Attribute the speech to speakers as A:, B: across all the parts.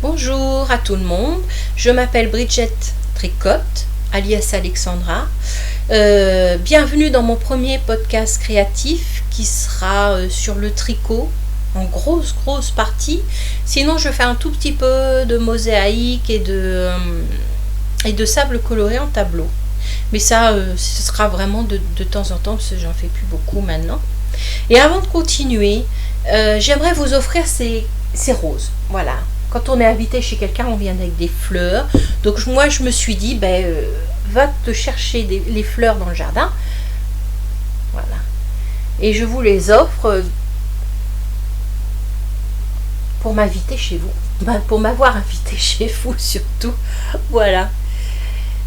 A: Bonjour à tout le monde, je m'appelle Bridget Tricotte, alias Alexandra. Bienvenue dans mon premier podcast créatif qui sera sur le tricot en grosse partie. Sinon je fais un tout petit peu de mosaïque et de sable coloré en tableau. Mais ça, ce sera vraiment de temps en temps parce que j'en fais plus beaucoup maintenant. Et avant de continuer, j'aimerais vous offrir ces roses. Voilà. Quand on est invité chez quelqu'un, on vient avec des fleurs. Donc moi, je me suis dit, va te chercher les fleurs dans le jardin. Voilà. Et je vous les offre pour m'inviter chez vous. Pour m'avoir invité chez vous surtout. Voilà.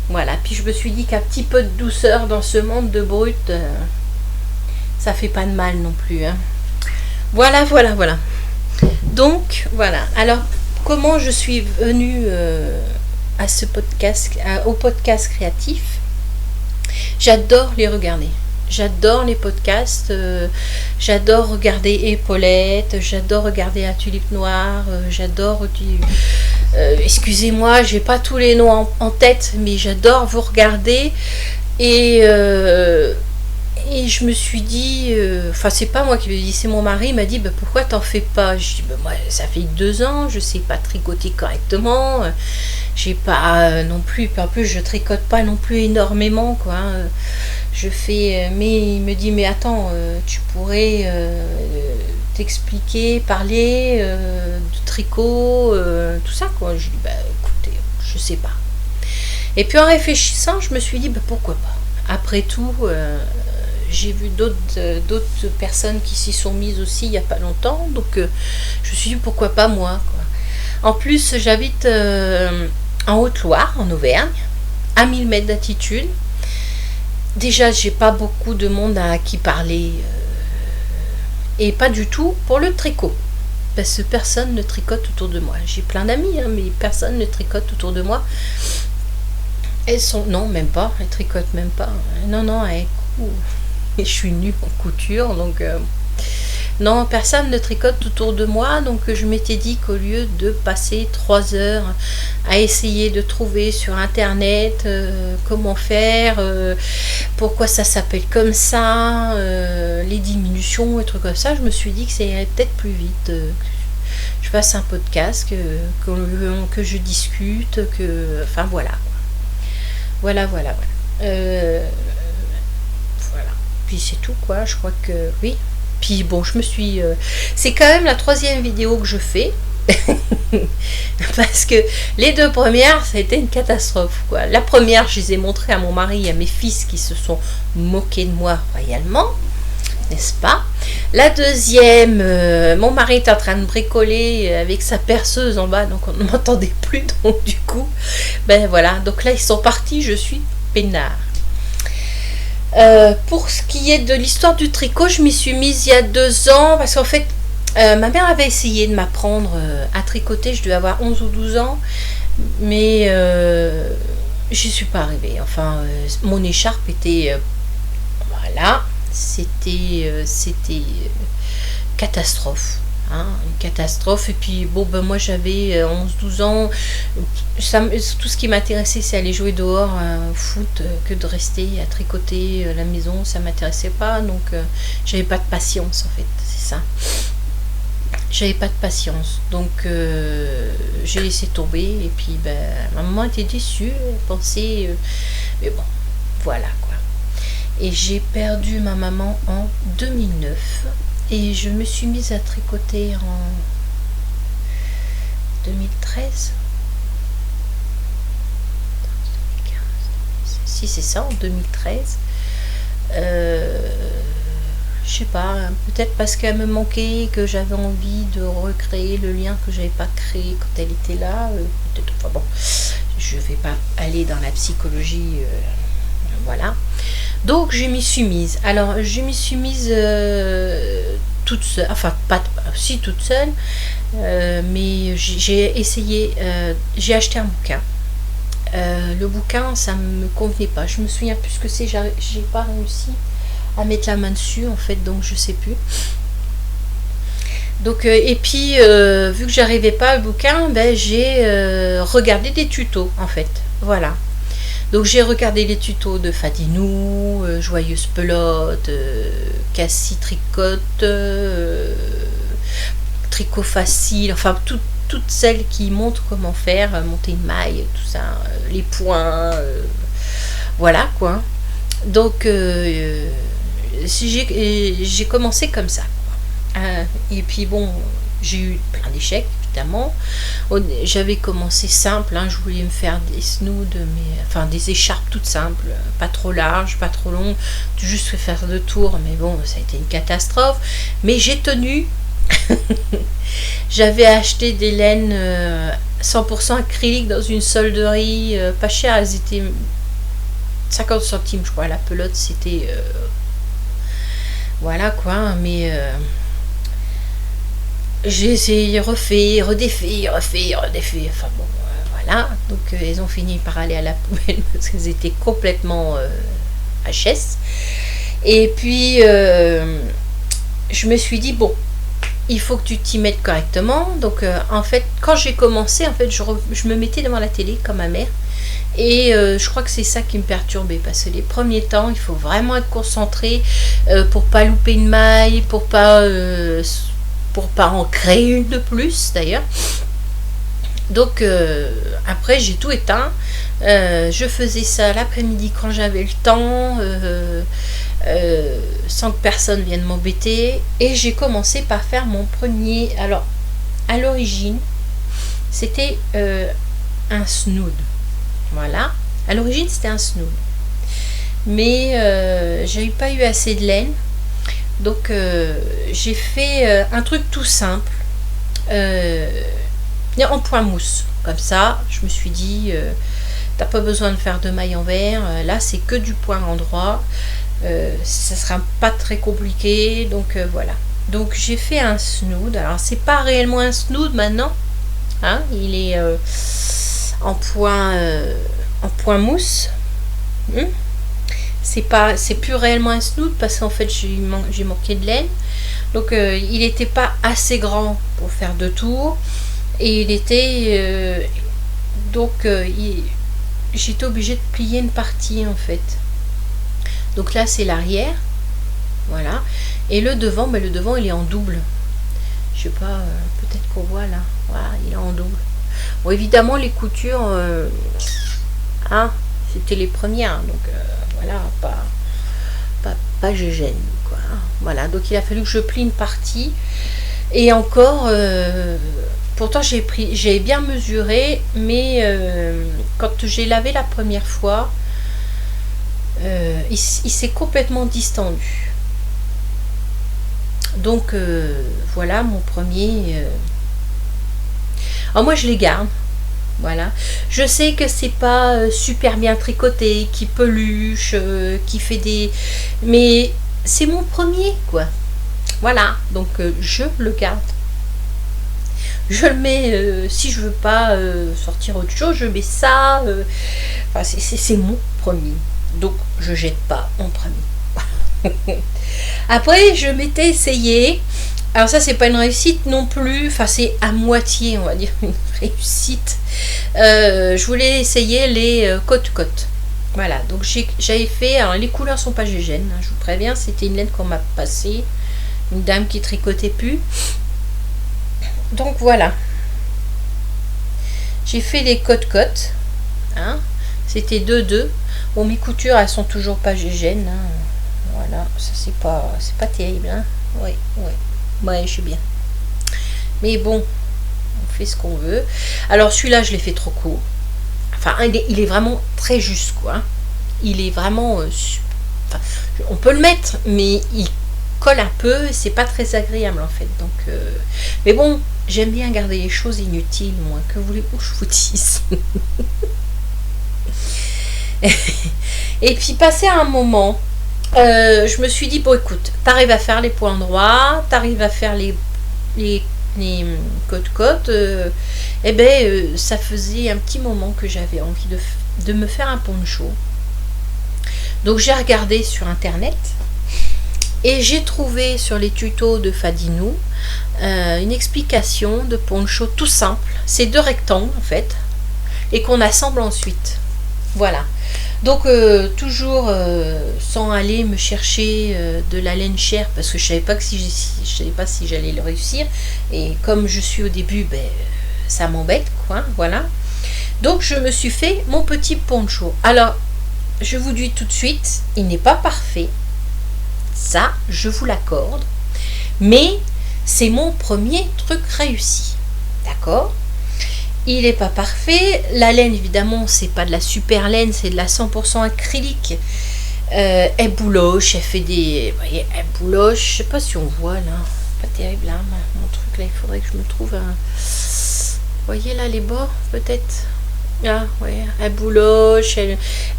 A: Voilà. Puis je me suis dit qu'un petit peu de douceur dans ce monde de brut, ça fait pas de mal non plus. Hein. Voilà. Donc, voilà. Alors, comment je suis venue à ce podcast, au podcast créatif? J'adore les regarder. J'adore les podcasts. J'adore regarder Épaulette. J'adore regarder La Tulipe Noire. J'adore... excusez-moi, j'ai pas tous les noms en tête, mais j'adore vous regarder. Et je me suis dit, c'est pas moi qui me dis, c'est mon mari, il m'a dit, pourquoi t'en fais pas? Je dis, moi, ça fait 2 ans, je sais pas tricoter correctement, j'ai pas non plus, en plus je tricote pas non plus énormément, quoi. Je fais, mais il me dit, mais attends, tu pourrais t'expliquer, parler de tricot, tout ça, quoi. Je dis, écoutez, je sais pas. Et puis en réfléchissant, je me suis dit, pourquoi pas? Après tout, j'ai vu d'autres personnes qui s'y sont mises aussi il n'y a pas longtemps, donc je me suis dit pourquoi pas moi, quoi. En plus, j'habite en Haute-Loire, en Auvergne, à 1000 mètres d'altitude. Déjà, j'ai pas beaucoup de monde à qui parler, et pas du tout pour le tricot, parce que personne ne tricote autour de moi. J'ai plein d'amis, mais personne ne tricote autour de moi. Elles sont... Non, même pas. Elles tricotent même pas. Non, elles courent. Et je suis nulle en couture, donc... Non, personne ne tricote autour de moi, donc je m'étais dit qu'au lieu de passer 3 heures à essayer de trouver sur Internet comment faire, pourquoi ça s'appelle comme ça, les diminutions et trucs comme ça, je me suis dit que ça irait peut-être plus vite. Je fasse un podcast, que je discute, enfin voilà. Voilà. Voilà. Puis c'est tout, quoi. Je crois que oui. Puis bon, je me suis... c'est quand même la 3e vidéo que je fais. Parce que les 2 premières, ça a été une catastrophe, quoi. La première, je les ai montrées à mon mari et à mes fils qui se sont moqués de moi royalement. N'est-ce pas? La 2e, mon mari était en train de bricoler avec sa perceuse en bas, donc on ne m'entendait plus, donc du coup, voilà, donc là ils sont partis, je suis peinard. Pour ce qui est de l'histoire du tricot, je m'y suis mise il y a 2 ans, parce qu'en fait, ma mère avait essayé de m'apprendre à tricoter, je devais avoir 11 ou 12 ans, mais j'y suis pas arrivée. Enfin, mon écharpe était... voilà. C'était catastrophe, hein, une catastrophe. Et puis moi j'avais 11-12 ans, tout ce qui m'intéressait c'est aller jouer dehors au foot, que de rester à tricoter à la maison, ça m'intéressait pas, donc j'avais pas de patience en fait, c'est ça, j'avais pas de patience, donc j'ai laissé tomber. Et puis ma maman était déçue, elle pensait mais bon, voilà quoi. Et j'ai perdu ma maman en 2009 et je me suis mise à tricoter en 2013. Si c'est ça, en 2013. Je sais pas, peut-être parce qu'elle me manquait, que j'avais envie de recréer le lien que j'avais pas créé quand elle était là. Peut-être, enfin bon, je vais pas aller dans la psychologie, voilà. Donc je m'y suis mise. Alors je m'y suis mise toute seule, enfin pas si toute seule, mais j'ai essayé, j'ai acheté un bouquin. Le bouquin, ça me convenait pas. Je me souviens plus ce que c'est. J'ai pas réussi à mettre la main dessus en fait, donc je sais plus. Donc, et puis, vu que j'arrivais pas au bouquin, ben, j'ai regardé des tutos, en fait. Voilà. Donc, j'ai regardé les tutos de Fadinou, Joyeuse Pelote, Cassie Tricotte, Tricot Facile, enfin, toutes celles qui montrent comment faire, monter une maille, tout ça, les points, voilà, quoi. Donc, j'ai commencé comme ça. Et puis bon, j'ai eu plein d'échecs évidemment. J'avais commencé simple, hein, je voulais me faire des snoods, enfin des écharpes toutes simples, pas trop larges, pas trop longues, juste faire 2 tours, mais bon, ça a été une catastrophe. Mais j'ai tenu. J'avais acheté des laines 100% acrylique dans une solderie, pas chère, elles étaient 50 centimes je crois, la pelote c'était... voilà quoi, mais... j'ai essayé, refait, redéfait, enfin bon, voilà. Donc elles ont fini par aller à la poubelle parce qu'elles étaient complètement HS. Et puis je me suis dit, bon, il faut que tu t'y mettes correctement. Donc en fait, quand j'ai commencé, en fait, je me mettais devant la télé comme ma mère. Et je crois que c'est ça qui me perturbait, parce que les premiers temps, il faut vraiment être concentré pour pas louper une maille, pour pas en créer une de plus d'ailleurs. Donc après j'ai tout éteint, je faisais ça l'après-midi quand j'avais le temps, sans que personne vienne m'embêter, et j'ai commencé par faire mon premier, alors à l'origine c'était un snood, voilà, à l'origine c'était un snood, mais j'ai pas eu assez de laine. Donc j'ai fait un truc tout simple, en point mousse, comme ça. Je me suis dit, t'as pas besoin de faire de maille envers, là c'est que du point endroit, ça sera pas très compliqué, donc voilà. Donc j'ai fait un snood, alors c'est pas réellement un snood maintenant, hein, il est en point mousse. C'est plus réellement un snood parce qu'en fait j'ai manqué de laine, donc il n'était pas assez grand pour faire 2 tours, et il était j'étais obligée de plier une partie en fait. Donc là c'est l'arrière, voilà, et le devant, le devant il est en double, je sais pas, peut-être qu'on voit là, voilà, il est en double. Bon, évidemment les coutures hein, c'était les premières, donc voilà, pas je gêne quoi. Voilà, donc il a fallu que je plie une partie, et encore pourtant j'ai bien mesuré, mais quand j'ai lavé la première fois, il s'est complètement distendu. Donc voilà mon premier. Alors moi je les garde. Voilà, je sais que c'est pas super bien tricoté, qui peluche, qui fait des... Mais c'est mon premier, quoi. Voilà, donc je le garde. Je le mets, si je veux pas sortir autre chose, je mets ça. Enfin, c'est mon premier. Donc je jette pas mon premier. Après, je m'étais essayé. Alors ça c'est pas une réussite non plus, enfin c'est à moitié on va dire une réussite. Je voulais essayer les côte-côte. Voilà, donc j'avais fait, alors les couleurs sont pas gégènes, hein, je vous préviens, c'était une laine qu'on m'a passée, une dame qui tricotait plus. Donc voilà, j'ai fait les côte-côte, hein, c'était 2-2. Bon, mes coutures elles sont toujours pas gégènes, hein. Voilà, ça c'est pas terrible, hein. Ouais. Ouais, je suis bien. Mais bon, on fait ce qu'on veut. Alors celui-là, je l'ai fait trop court. Enfin, il est vraiment très juste, quoi. Il est vraiment... enfin, on peut le mettre, mais il colle un peu. C'est pas très agréable, en fait. Donc, mais bon, j'aime bien garder les choses inutiles, moi. Que voulez-vous que je vous dise? Et puis, passé à un moment... je me suis dit, bon écoute, t'arrives à faire les points droits, t'arrives à faire les côte-côte, ça faisait un petit moment que j'avais envie de me faire un poncho. Donc j'ai regardé sur internet, Et j'ai trouvé sur les tutos de Fadinou une explication de poncho tout simple. C'est 2 rectangles en fait et qu'on assemble ensuite. Voilà. Donc toujours sans aller me chercher de la laine chère parce que je savais pas que je savais pas si j'allais le réussir et comme je suis au début, ben ça m'embête quoi. Voilà. Donc je me suis fait mon petit poncho. Alors je vous dis tout de suite, il n'est pas parfait. Ça, je vous l'accorde. Mais c'est mon premier truc réussi. D'accord ? Il n'est pas parfait. La laine, évidemment, c'est pas de la super laine, c'est de la 100% acrylique. Elle bouloche, elle fait des... Vous voyez, elle bouloche. Je sais pas si on voit là. Pas terrible là, mon truc là. Il faudrait que je me trouve un... Vous voyez là les bords, peut-être. Ah ouais, elle bouloche,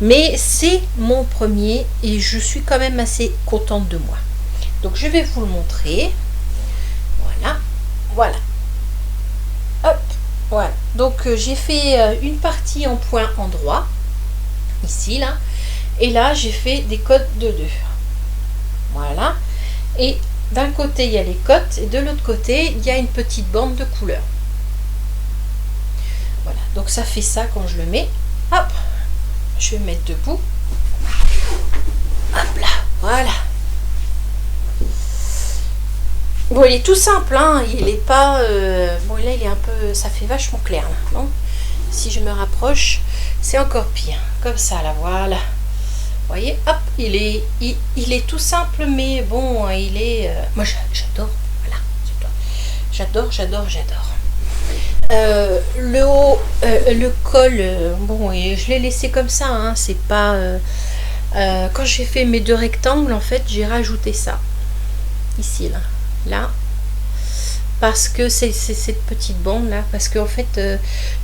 A: mais c'est mon premier et je suis quand même assez contente de moi. Donc je vais vous le montrer. Voilà, voilà. Hop, voilà. Donc j'ai fait une partie en point endroit, ici là, et là j'ai fait des côtes de 2. Voilà. Et d'un côté il y a les côtes et de l'autre côté il y a une petite bande de couleur. Voilà, donc ça fait ça quand je le mets. Hop, je vais me mettre debout. Hop là, voilà. Bon, il est tout simple, hein. Il est pas... bon, là, il est un peu... Ça fait vachement clair, là. Non, si je me rapproche, c'est encore pire. Comme ça, là, voilà. Vous voyez, hop, il est tout simple, mais bon, il est... moi, j'adore. Voilà, j'adore. Le haut, le col, bon, et je l'ai laissé comme ça, hein, c'est pas... quand j'ai fait mes 2 rectangles, en fait, j'ai rajouté ça. Ici, là. Parce que c'est cette petite bande, là. Parce qu'en fait,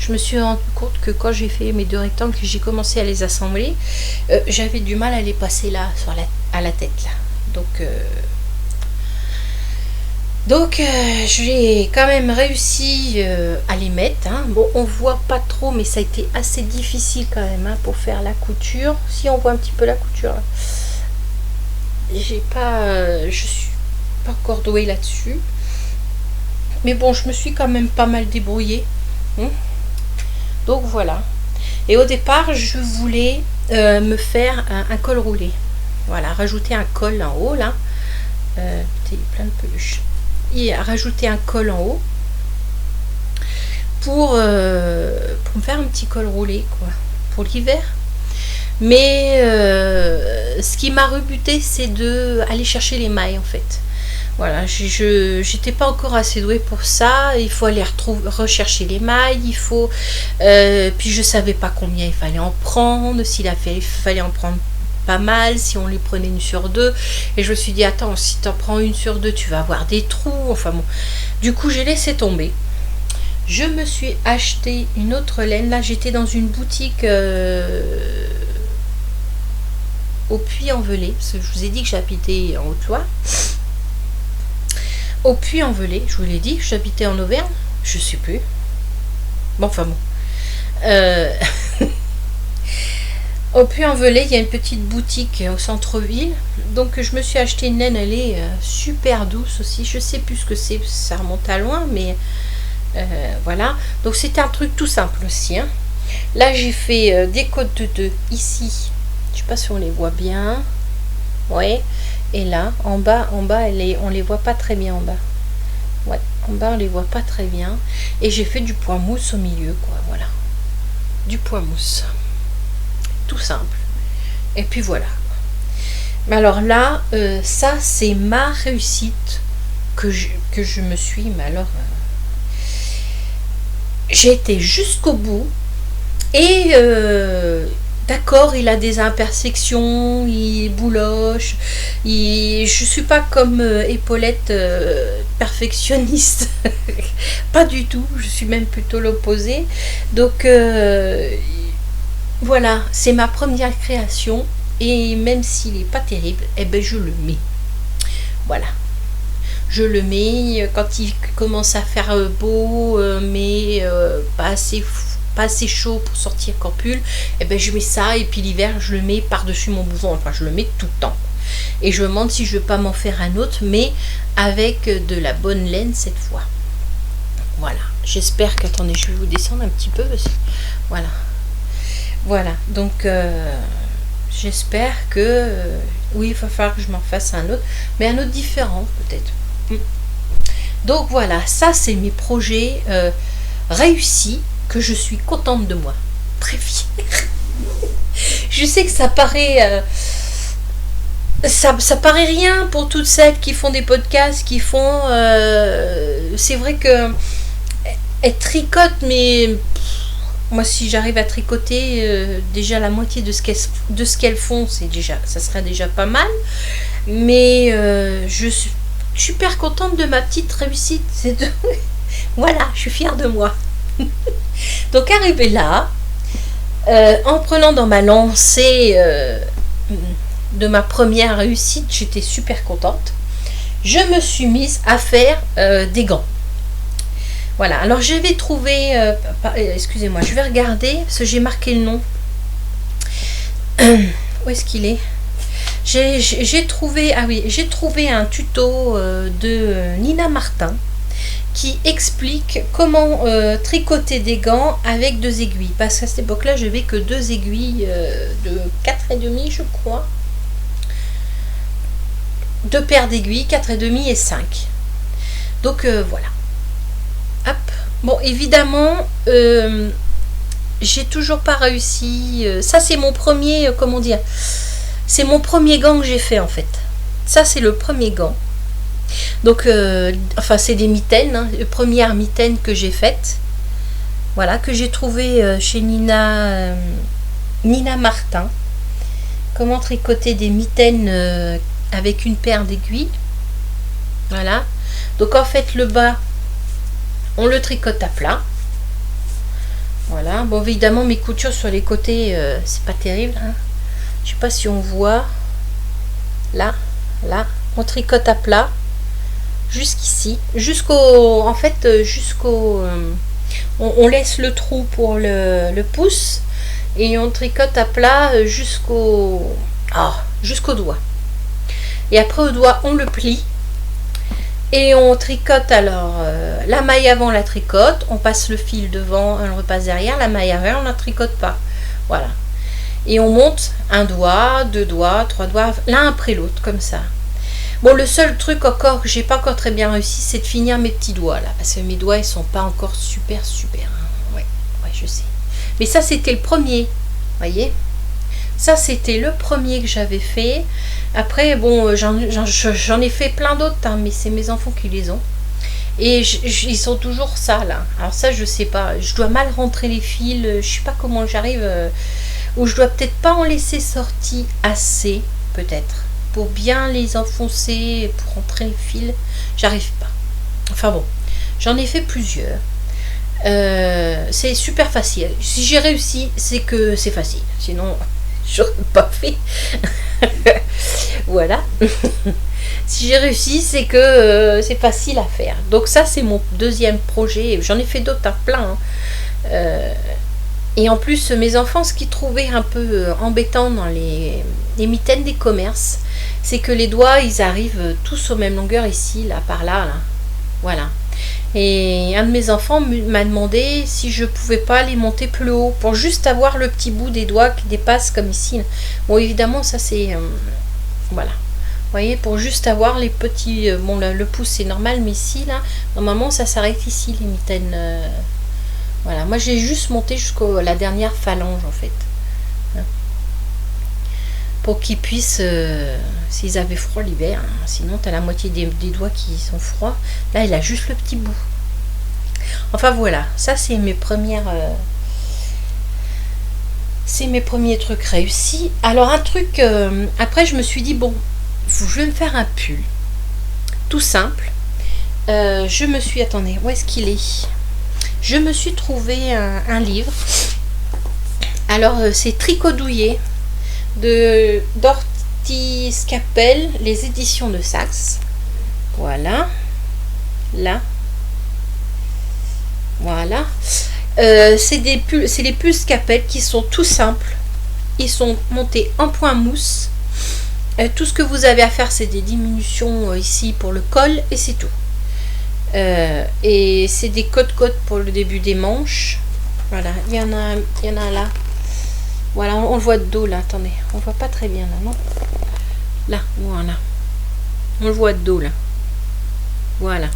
A: je me suis rendu compte que quand j'ai fait mes 2 rectangles, que j'ai commencé à les assembler, j'avais du mal à les passer là, à la tête, là. Donc j'ai quand même réussi à les mettre. Hein. Bon, on voit pas trop, mais ça a été assez difficile quand même hein, pour faire la couture. Si on voit un petit peu la couture, je suis pas encore douée là-dessus. Mais bon, je me suis quand même pas mal débrouillée. Hein. Donc voilà. Et au départ, je voulais me faire un col roulé. Voilà, rajouter un col en haut là. Plein de peluches. Et à rajouter un col en haut pour me faire un petit col roulé quoi pour l'hiver. Mais ce qui m'a rebuté, c'est de aller chercher les mailles en fait. Voilà, j'étais pas encore assez douée pour ça. Il faut aller rechercher les mailles. Il faut puis je savais pas combien il fallait en prendre. Il fallait en prendre pas mal, si on les prenait 1 sur 2. Et je me suis dit, attends, si tu en prends 1 sur 2, tu vas avoir des trous. Enfin bon, du coup, j'ai laissé tomber. Je me suis acheté une autre laine. Là, j'étais dans une boutique au Puy-en-Velay, parce que je vous ai dit que j'habitais en Haute-Loire. Au Puy-en-Velay, je vous l'ai dit, j'habitais en Auvergne, je sais plus. Bon, enfin bon. Au Puy-en-Velay, il y a une petite boutique au centre-ville. Donc je me suis acheté une laine, elle est super douce aussi. Je sais plus ce que c'est, ça remonte à loin, mais voilà. Donc c'était un truc tout simple aussi. Hein. Là j'ai fait des côtes de 2 ici. Je sais pas si on les voit bien. Ouais. Et là, en bas, on les voit pas très bien en bas. Ouais, en bas on les voit pas très bien. Et j'ai fait du point mousse au milieu, quoi. Voilà. Du point mousse. Tout simple. Et puis voilà. Mais alors là, ça c'est ma réussite que je me suis. Mais alors, j'ai été jusqu'au bout. Et d'accord, il a des imperfections, il bouloche. Je suis pas comme Épaulette perfectionniste. Pas du tout. Je suis même plutôt l'opposé. Donc voilà, c'est ma première création et même s'il n'est pas terrible, eh ben je le mets. Voilà. Je le mets quand il commence à faire beau, mais pas assez chaud pour sortir qu'en pull, eh ben je mets ça et puis l'hiver je le mets par-dessus mon blouson. Enfin, je le mets tout le temps. Et je me demande si je ne vais pas m'en faire un autre, mais avec de la bonne laine cette fois. Voilà, j'espère que, attendez, je vais vous descendre un petit peu, voilà. Voilà, donc j'espère que, oui, il va falloir que je m'en fasse un autre, mais un autre différent peut-être. Donc voilà, ça c'est mes projets réussis, que je suis contente de moi, très fière. Je sais que ça paraît... ça paraît rien pour toutes celles qui font des podcasts, qui font... c'est vrai que elles tricotent, mais moi si j'arrive à tricoter déjà la moitié de ce qu'elles font, ça serait déjà pas mal. Mais je suis super contente de ma petite réussite. Voilà, je suis fière de moi. Donc arrivé là, en prenant dans ma lancée de ma première réussite, j'étais super contente. Je me suis mise à faire des gants. Voilà, alors j'avais trouvé, excusez-moi, je vais regarder, parce que j'ai marqué le nom. Où est-ce qu'il est? J'ai trouvé, ah oui, j'ai trouvé un tuto de Nina Martin qui explique comment tricoter des gants avec 2 aiguilles. Parce qu'à cette époque-là, je n'avais que 2 aiguilles de 4,5, je crois. 2 paires d'aiguilles, 4,5 et 5. Donc voilà. Hop. Bon, évidemment, j'ai toujours pas réussi. Ça, c'est mon premier, comment dire, c'est mon premier gant que j'ai fait en fait. Ça, c'est le premier gant. Donc, enfin, c'est des mitaines, hein, les premières mitaines que j'ai faites. Voilà, que j'ai trouvé chez Nina Martin. Comment tricoter des mitaines avec une paire d'aiguilles. Voilà. Donc, en fait, le bas, on le tricote à plat. Voilà. Bon, évidemment, mes coutures sur les côtés, c'est pas terrible. Hein. Je sais pas si on voit. Là, on tricote à plat. Jusqu'ici. En fait, on laisse le trou pour le pouce. Et on tricote à plat jusqu'au doigt. Et après, au doigt, on le plie. Et on tricote alors la maille avant, la tricote, on passe le fil devant, on le repasse derrière, la maille avant, on ne la tricote pas. Voilà. Et on monte 1 doigt, 2 doigts, 3 doigts, l'un après l'autre, comme ça. Bon, le seul truc encore que j'ai pas encore très bien réussi, c'est de finir mes petits doigts là, parce que mes doigts ils sont pas encore super. Hein. Ouais, je sais. Mais ça c'était le premier, voyez. Ça c'était le premier que j'avais fait. Après, bon, j'en ai fait plein d'autres, hein, mais c'est mes enfants qui les ont. Et ils sont toujours ça, là. Alors ça, je sais pas. Je dois mal rentrer les fils. Je sais pas comment j'arrive. Ou je dois peut-être pas en laisser sortir assez, peut-être. Pour bien les enfoncer, pour rentrer les fils. J'arrive pas. Enfin bon, j'en ai fait plusieurs. C'est super facile. Si j'ai réussi, c'est que c'est facile. Sinon, j'aurais pas fait. Voilà. Si j'ai réussi, c'est que c'est facile à faire. Donc ça, c'est mon deuxième projet. J'en ai fait d'autres, hein, plein. Hein. Et en plus, mes enfants, ce qu'ils trouvaient un peu embêtant dans les mitaines des commerces, c'est que les doigts, ils arrivent tous aux mêmes longueurs ici, là, par là. Voilà. Et un de mes enfants m'a demandé si je pouvais pas les monter plus haut pour juste avoir le petit bout des doigts qui dépasse comme ici. Bon, évidemment, ça c'est... voilà. Vous voyez, pour juste avoir les petits... bon, le pouce c'est normal, mais ici, là, normalement, ça s'arrête ici, les mitaines. Voilà. Moi, j'ai juste monté jusqu'à la dernière phalange, en fait. Hein. Pour qu'ils puissent... s'ils avaient froid l'hiver, hein, sinon, tu as la moitié des doigts qui sont froids. Là, il a juste le petit bout. Enfin, voilà. Ça, c'est mes premières... c'est mes premiers trucs réussis. Alors, un truc... après, je me suis dit, bon, je vais me faire un pull. Tout simple. Je me suis... Attendez, où est-ce qu'il est? Je me suis trouvé un livre. Alors, c'est Tricot douillet de Dorothy Scapel, les éditions de Saxe. Voilà. Là. Voilà. C'est les pulls Scapel qui sont tout simples. Ils sont montés en point mousse. Tout ce que vous avez à faire, c'est des diminutions ici pour le col et c'est tout. Et c'est des côtes-côtes pour le début des manches. Voilà, il y en a un là. Voilà, on le voit de dos là, attendez, on voit pas très bien là, non? Là, voilà. On le voit de dos là. Voilà.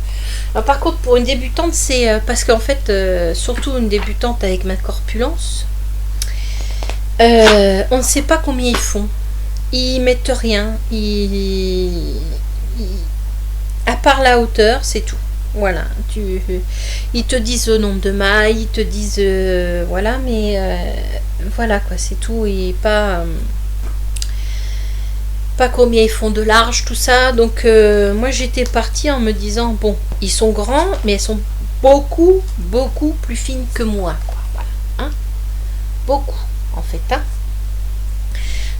A: Alors par contre, pour une débutante, c'est parce qu'en fait, surtout une débutante avec ma corpulence, on ne sait pas combien ils font. Ils mettent rien. À part la hauteur, c'est tout. Voilà. Ils te disent le nombre de mailles, ils te disent voilà, mais voilà quoi, c'est tout et pas combien ils font de large, tout ça. Donc moi j'étais partie en me disant bon, ils sont grands, mais elles sont beaucoup plus fines que moi, quoi. Voilà, hein, beaucoup en fait, hein.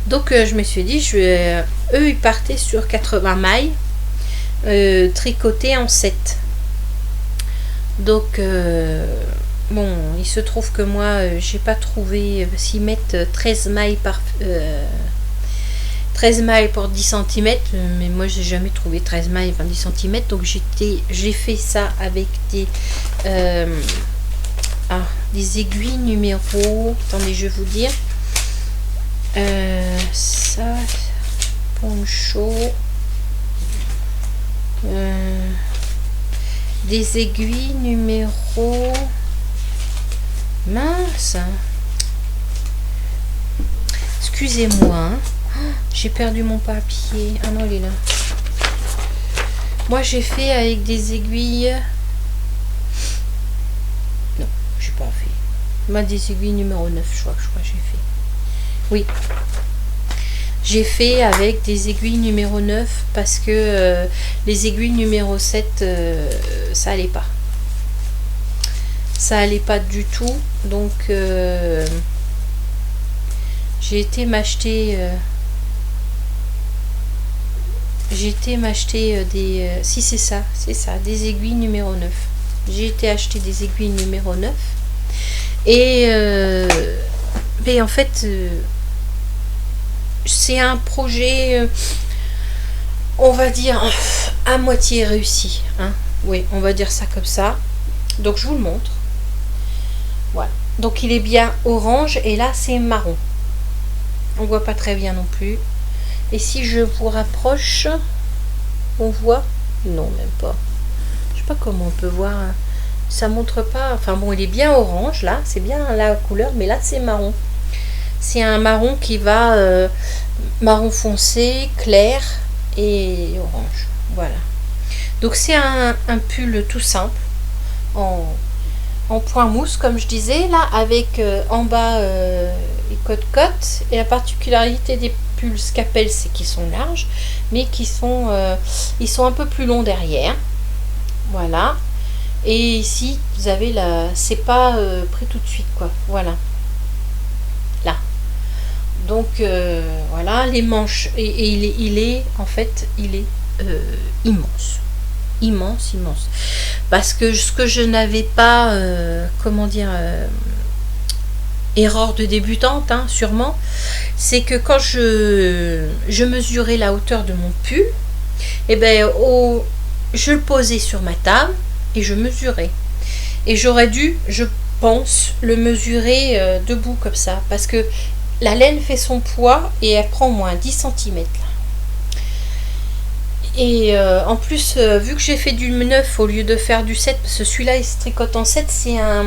A: Donc je me suis dit, eux ils partaient sur 80 mailles tricotées en 7. Donc bon, il se trouve que moi j'ai pas trouvé s'ils mettent 13 mailles par 13 mailles pour 10 cm, mais moi j'ai jamais trouvé 13 mailles par 10 cm, donc j'ai fait ça avec des aiguilles numéro, attendez je vais vous dire, ça, poncho, des aiguilles numéro, mince, excusez-moi, hein. J'ai perdu mon papier. Ah non, il est là. Moi, j'ai fait avec des aiguilles. Non, j'ai pas fait. Moi, des aiguilles numéro 9, je crois que j'ai fait. Oui. J'ai fait avec des aiguilles numéro 9 parce que les aiguilles numéro 7, ça allait pas. Ça allait pas du tout. Donc, j'ai été m'acheter des si c'est ça, des aiguilles numéro 9. J'ai été acheter des aiguilles numéro 9 et mais en fait c'est un projet on va dire à moitié réussi, hein. Oui, on va dire ça comme ça. Donc je vous le montre. Voilà. Donc il est bien orange et là c'est marron. On voit pas très bien non plus. Et si je vous rapproche, on voit? Non, même pas. Je sais pas comment on peut voir. Ça montre pas. Enfin bon, il est bien orange là. C'est bien la couleur, mais là c'est marron. C'est un marron qui va marron foncé, clair et orange. Voilà. Donc c'est un pull tout simple en point mousse, comme je disais là, avec en bas les côtes-côtes. Et la particularité des pulls scapel, c'est qu'ils sont larges, mais ils sont un peu plus longs derrière. Voilà. Et ici, vous avez c'est pas pris tout de suite, quoi. Voilà. Là. Donc voilà, les manches. Et il est en fait, il est immense. Immense. Parce que ce que je n'avais pas, comment dire, erreur de débutante, hein, sûrement, c'est que quand je mesurais la hauteur de mon pull, et ben je le posais sur ma table et je mesurais. Et j'aurais dû, je pense, le mesurer debout comme ça, parce que la laine fait son poids et elle prend au moins 10 cm là. Et en plus, vu que j'ai fait du 9 au lieu de faire du 7, parce que celui-là il se tricote en 7, c'est un...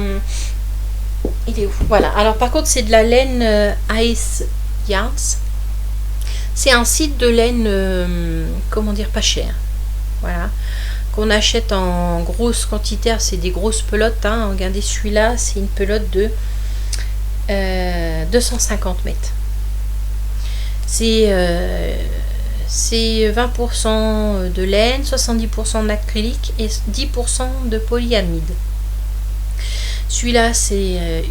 A: Il est où? Voilà. Alors par contre, c'est de la laine Ice Yarns. C'est un site de laine, comment dire, pas cher. Voilà. Qu'on achète en grosse quantité. C'est des grosses pelotes, hein. Regardez, celui-là, c'est une pelote de 250 mètres. C'est 20% de laine, 70% d'acrylique et 10% de polyamide. Celui-là, c'est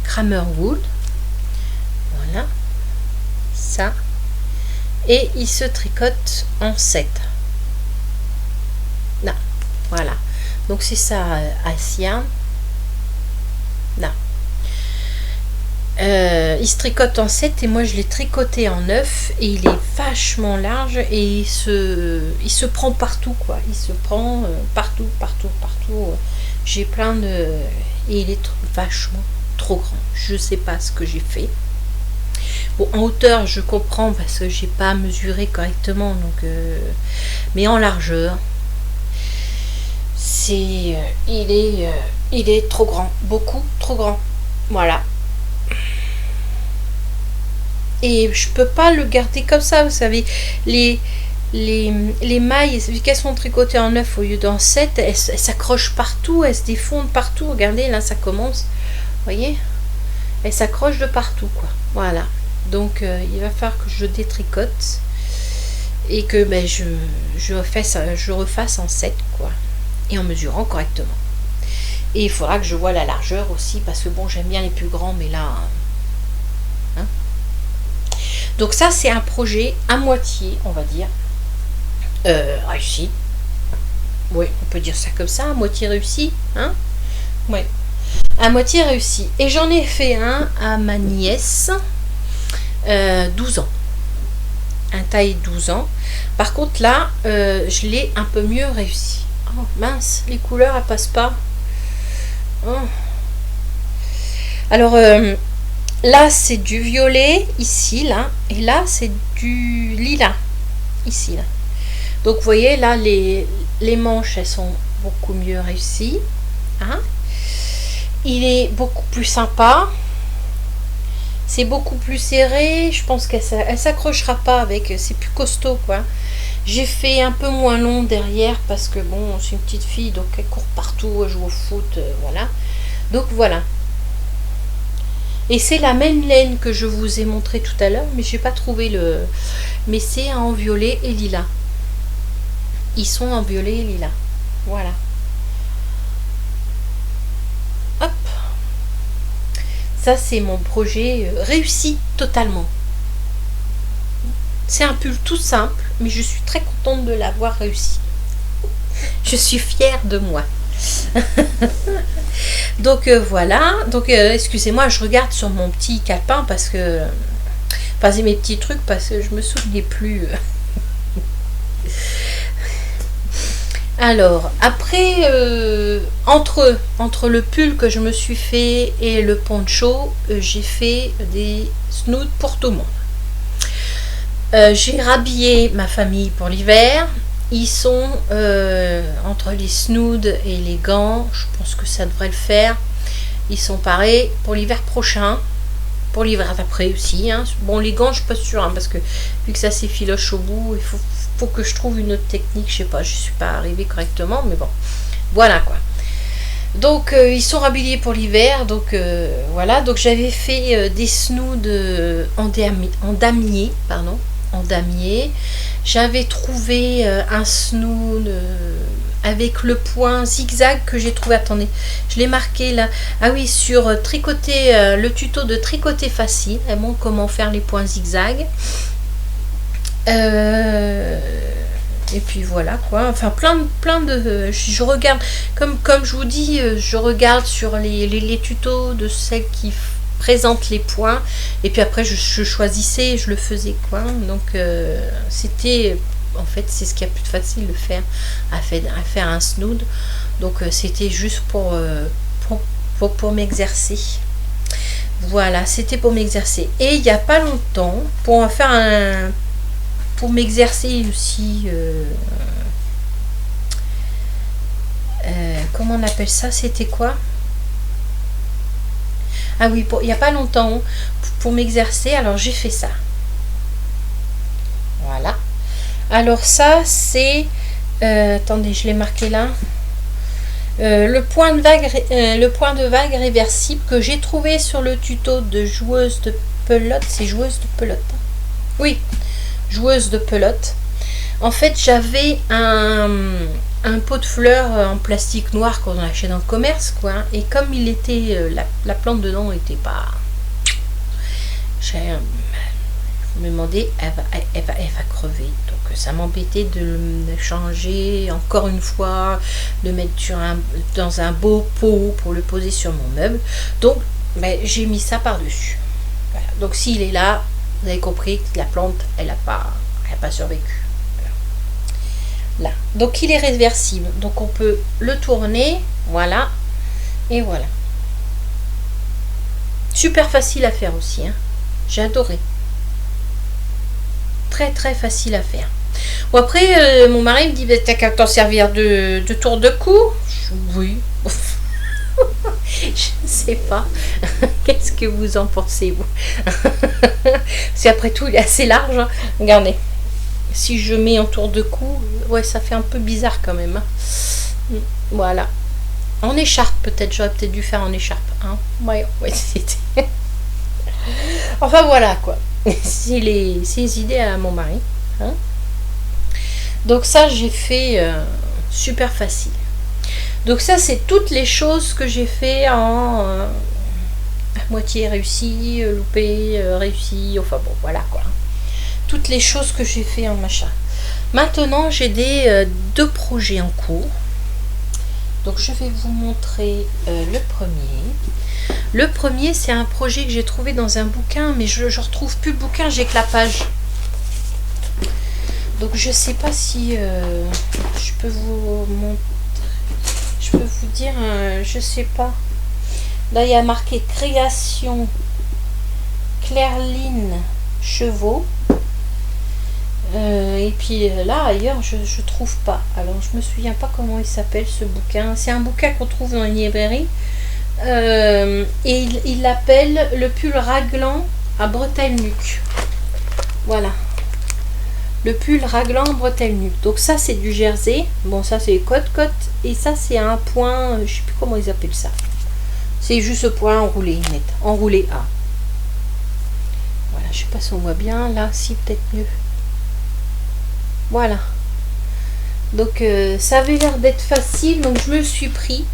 A: Kramer Wool. Voilà. Ça. Et il se tricote en 7. Là. Voilà. Donc, c'est ça, Asian. Là. Il se tricote en 7 et moi je l'ai tricoté en 9 et il est vachement large et il se prend partout quoi. Il se prend partout, partout, partout. J'ai plein de... Et il est vachement trop grand. Je sais pas ce que j'ai fait. Bon, en hauteur je comprends parce que j'ai pas mesuré correctement. Donc, mais en largeur, c'est... il est trop grand. Beaucoup trop grand. Voilà. Et je peux pas le garder comme ça, vous savez. Les mailles, vu qu'elles sont tricotées en 9 au lieu d'en 7, elles s'accrochent partout, elles se défondent partout. Regardez, là ça commence. Vous voyez? Elles s'accrochent de partout, quoi. Voilà. Donc il va falloir que je détricote et que ben, je refasse en 7, quoi. Et en mesurant correctement. Et il faudra que je vois la largeur aussi, parce que bon, j'aime bien les plus grands, mais là... Hein. Donc ça, c'est un projet à moitié, on va dire, réussi. Oui, on peut dire ça comme ça, à moitié réussi. Hein, oui, à moitié réussi. Et j'en ai fait un à ma nièce, 12 ans. Un taille 12 ans. Par contre, là, je l'ai un peu mieux réussi. Oh, mince, les couleurs, elles passent pas. Oh. Alors... là, c'est du violet, ici, là. Et là, c'est du lilas, ici, là. Donc, vous voyez, là, les manches, elles sont beaucoup mieux réussies. Hein, il est beaucoup plus sympa. C'est beaucoup plus serré. Je pense qu'elle s'accrochera pas avec... C'est plus costaud, quoi. J'ai fait un peu moins long derrière parce que, bon, c'est une petite fille, donc elle court partout, elle joue au foot, voilà. Donc, voilà. Et c'est la même laine que je vous ai montré tout à l'heure, mais j'ai pas trouvé le... Mais c'est en violet et lilas. Ils sont en violet et lilas. Voilà. Hop. Ça, c'est mon projet réussi totalement. C'est un pull tout simple, mais je suis très contente de l'avoir réussi. Je suis fière de moi. Donc voilà, donc excusez-moi, je regarde sur mon petit calepin parce que enfin c'est mes petits trucs parce que je me souvenais plus. Alors après entre le pull que je me suis fait et le poncho, j'ai fait des snoods pour tout le monde. J'ai rhabillé ma famille pour l'hiver. Ils sont entre les snoods et les gants, je pense que ça devrait le faire. Ils sont parés pour l'hiver prochain, pour l'hiver d'après aussi. Hein. Bon, les gants, je suis pas sûre, hein, parce que vu que ça s'effiloche au bout, il faut que je trouve une autre technique. Je sais pas, je suis pas arrivée correctement, mais bon, voilà quoi. Donc ils sont rhabillés pour l'hiver, donc voilà. Donc j'avais fait des snoods en damier, pardon. En damier. J'avais trouvé un snood avec le point zigzag que j'ai trouvé. Attendez, je l'ai marqué là. Ah oui, sur tricoter, le tuto de tricoter facile. Vraiment, comment faire les points zigzag. Et puis voilà quoi. Enfin, plein de. Je regarde, comme je vous dis, je regarde sur les tutos de celles qui présente les points et puis après je choisissais, je le faisais quoi. Donc c'était en fait c'est ce qu'il y a plus de facile de faire à faire un snood. Donc c'était juste pour m'exercer. Voilà, c'était pour m'exercer. Et il n'y a pas longtemps, pour m'exercer aussi, comment on appelle ça, c'était quoi? Ah oui, il n'y a pas longtemps, pour m'exercer, alors j'ai fait ça. Voilà. Alors ça, c'est... attendez, je l'ai marqué là. Le point de vague réversible que j'ai trouvé sur le tuto de joueuse de pelote. C'est joueuse de pelote. Oui, joueuse de pelote. En fait, j'avais un pot de fleurs en plastique noir qu'on achète dans le commerce, quoi. Et comme il était, la plante dedans n'était pas... Je me demandais, elle va crever. Donc ça m'embêtait de le changer encore une fois, de mettre dans un beau pot pour le poser sur mon meuble. Donc ben, j'ai mis ça par-dessus. Voilà. Donc s'il est là, vous avez compris que la plante, elle n'a pas survécu. Voilà. Là. Donc il est réversible. Donc on peut le tourner. Voilà. Et voilà. Super facile à faire aussi. Hein. J'ai adoré. Très très facile à faire. Bon après, mon mari me dit, bah, t'as qu'à t'en servir de tour de cou. Oui. Je ne sais pas. Qu'est-ce que vous en pensez, vous? C'est après tout, il est assez large. Hein. Regardez. Si je mets en tour de cou, ouais, ça fait un peu bizarre quand même. Hein. Voilà. En écharpe, peut-être. J'aurais peut-être dû faire en écharpe. Hein. Ouais, c'était. Enfin, voilà, quoi. C'est les idées à mon mari. Hein. Donc ça, j'ai fait super facile. Donc ça, c'est toutes les choses que j'ai fait en à moitié réussi, loupé, réussi, enfin bon, voilà quoi. Toutes les choses que j'ai fait en machin. Maintenant, j'ai deux projets en cours. Donc je vais vous montrer le premier. Le premier, c'est un projet que j'ai trouvé dans un bouquin, mais je retrouve plus le bouquin, j'ai que la page. Donc je sais pas si je peux vous montrer. Je peux vous dire, je sais pas. Là, il y a marqué création Clairline Chevaux. Et puis là, ailleurs, je trouve pas. Alors, je me souviens pas comment il s'appelle ce bouquin. C'est un bouquin qu'on trouve dans une librairie. Et il l'appelle Le pull raglan à bretelles nuques. Voilà. Le pull raglan bretelles nuques. Donc ça, c'est du jersey. Bon, ça, c'est côte-côte. Et ça, c'est un point, je sais plus comment ils appellent ça. C'est juste ce point enroulé, net. Enroulé A. Voilà, je sais pas si on voit bien. Là, si, peut-être mieux. Voilà. Donc, ça avait l'air d'être facile. Donc, je me le suis pris.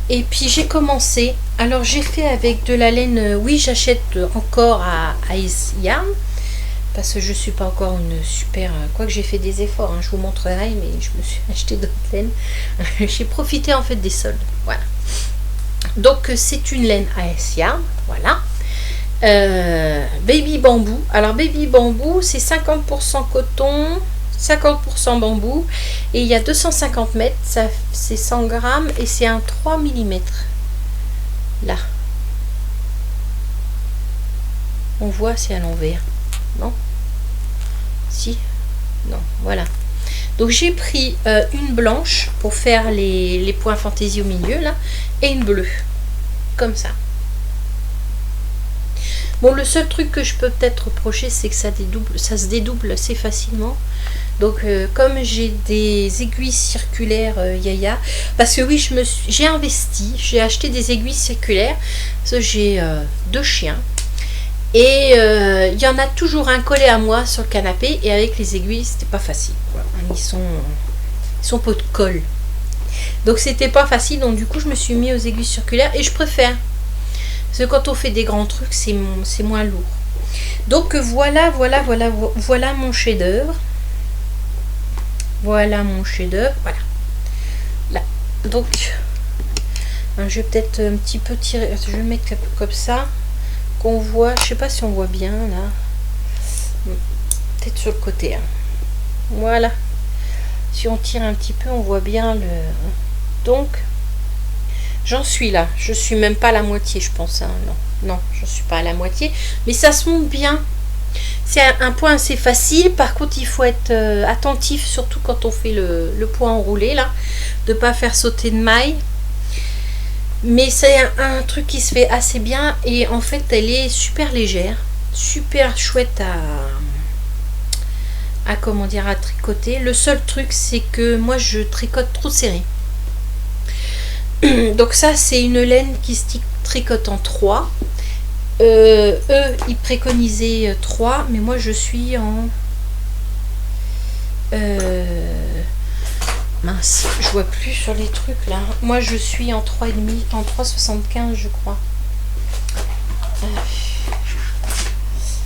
A: Et puis, j'ai commencé. Alors, j'ai fait avec de la laine. Oui, j'achète encore à Ice Yarn. Parce que je ne suis pas encore une super... Quoique j'ai fait des efforts, hein, je vous montrerai, mais je me suis acheté d'autres laines. J'ai profité en fait des soldes. Voilà. Donc c'est une laine AS Yarn. Voilà. Baby bambou. Alors Baby bambou, c'est 50% coton, 50% bambou. Et il y a 250 mètres, c'est 100 grammes et c'est un 3 mm. Là. On voit, c'est à l'envers. Non? Si? Non, voilà. Donc j'ai pris une blanche pour faire les points fantaisie au milieu, là, et une bleue. Comme ça. Bon, le seul truc que je peux peut-être reprocher, c'est que ça se dédouble assez facilement. Donc, comme j'ai des aiguilles circulaires Yaya, parce que oui, j'ai investi, j'ai acheté des aiguilles circulaires, parce que j'ai 2 chiens. Et il y en a toujours un collé à moi sur le canapé, et avec les aiguilles, c'était pas facile. Voilà. Ils sont pot de colle. Donc c'était pas facile, donc du coup je me suis mis aux aiguilles circulaires, et je préfère. Parce que quand on fait des grands trucs, c'est moins lourd. Donc voilà mon chef-d'œuvre. Voilà mon chef-d'œuvre. Voilà. Là. Donc, je vais peut-être un petit peu tirer. Je vais le mettre comme ça. Qu'on voit, je sais pas si on voit bien là, peut-être sur le côté. Hein. Voilà. Si on tire un petit peu, on voit bien le. Donc, j'en suis là. Je suis même pas à la moitié, je pense. Hein. Non, je suis pas à la moitié. Mais ça se monte bien. C'est un point assez facile. Par contre, il faut être attentif, surtout quand on fait le point enroulé là, de pas faire sauter de maille. Mais c'est un truc qui se fait assez bien, et en fait elle est super légère, super chouette à comment dire, à tricoter. Le seul truc, c'est que moi je tricote trop serré. Donc ça, c'est une laine qui se tricote en 3. Eux ils préconisaient 3, mais moi je suis en mince, je vois plus sur les trucs là. Moi je suis en 3,5, en 3,75 je crois.